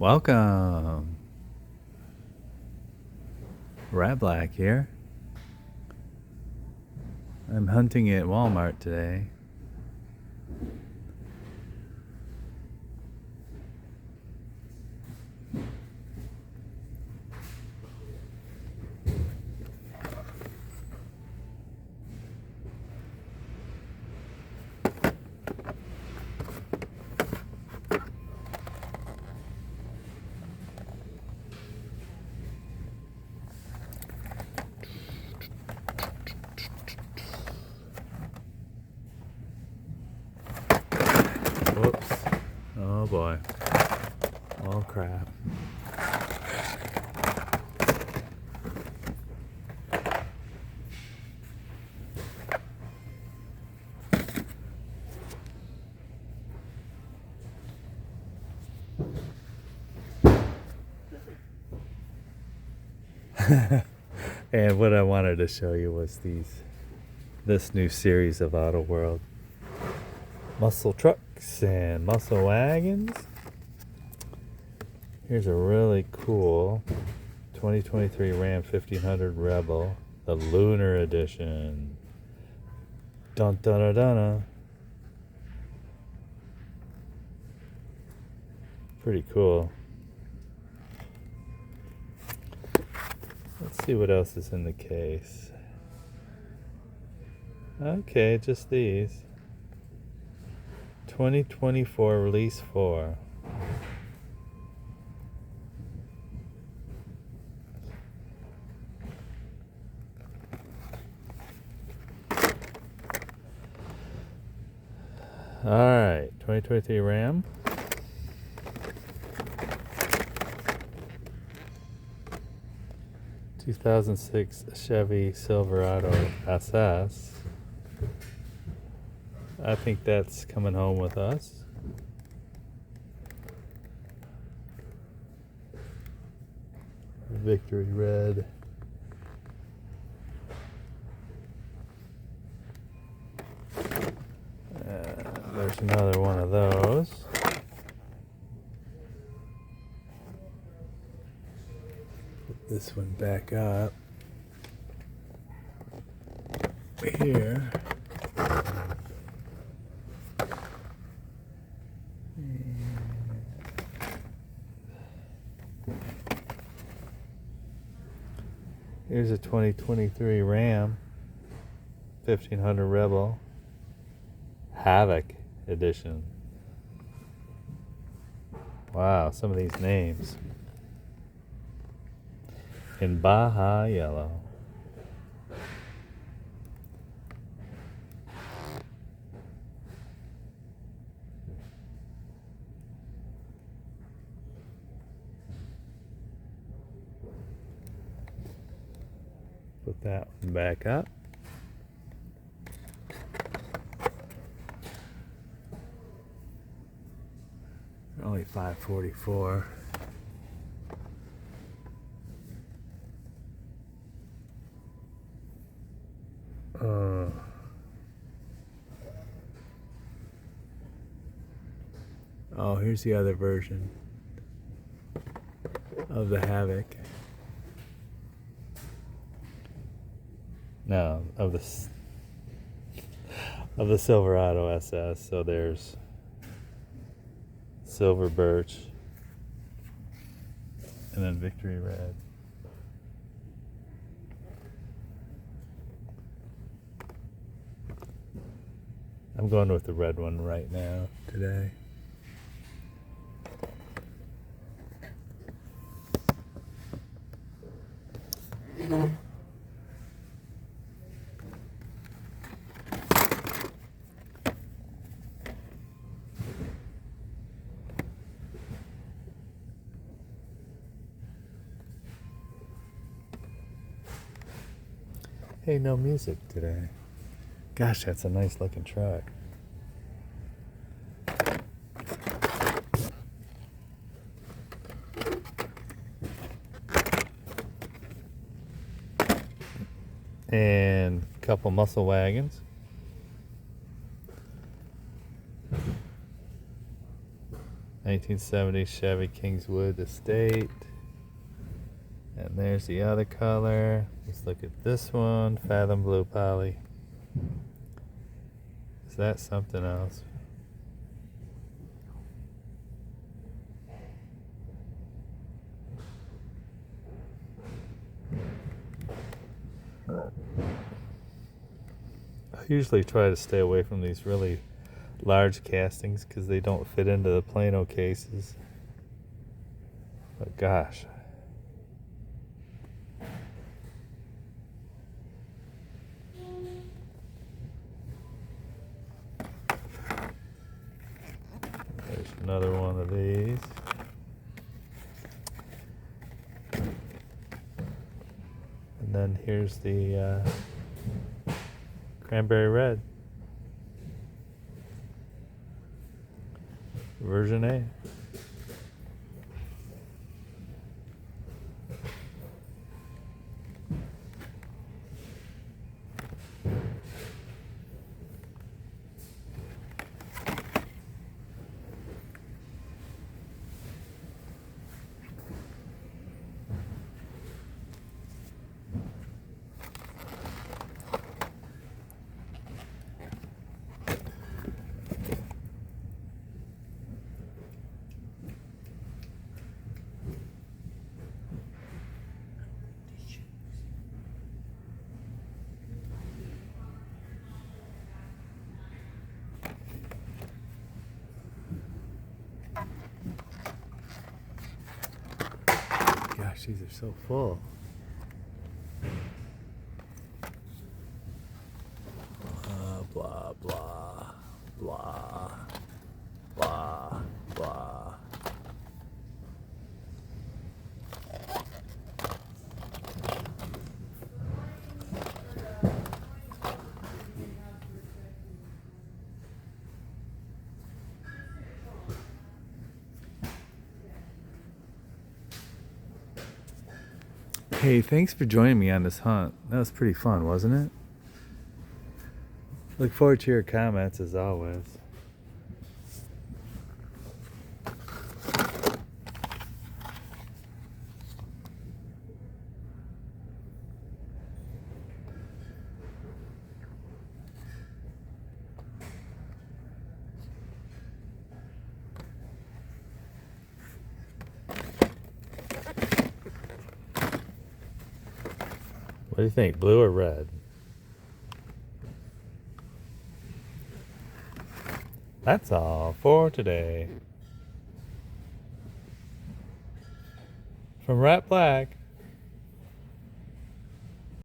Welcome. Rat Black here. I'm hunting at Walmart today. Whoops. Oh boy. Oh crap. And what I wanted to show you was this new series of Auto World muscle trucks and muscle wagons. Here's a really cool 2023 Ram 1500 Rebel, the Lunar Edition. Dun dun dun dun dun. Pretty cool. Let's see what else is in the case. Okay, just these. 2024 Release 4. Alright, 2023 Ram. (2006) Chevy Silverado SS. I think that's coming home with us. Victory Red. There's another one of those. Put this one back up. Here. Here's a 2023 Ram 1500 Rebel Havoc Edition. Wow, some of these names. In Baja Yellow. Put that one back up. Only $5.44. Oh, here's the other version of the Havoc. No, of the Silverado SS. So there's Silver Birch and then Victory Red. I'm going with the red one right now today. Hey, no music today. Gosh, that's a nice looking truck. And a couple muscle wagons. 1970 Chevy Kingswood Estate. And there's the other color. Let's look at this one, Fathom Blue Poly. Is that something else? I usually try to stay away from these really large castings because they don't fit into the Plano cases. But gosh. There's another one of these. And then here's the cranberry red. Version A. Gosh, these are so full. Blah, blah, blah, blah, blah. Hey, thanks for joining me on this hunt. That was pretty fun, wasn't it? Look forward to your comments as always. What do you think, blue or red? That's all for today. From Rat Black.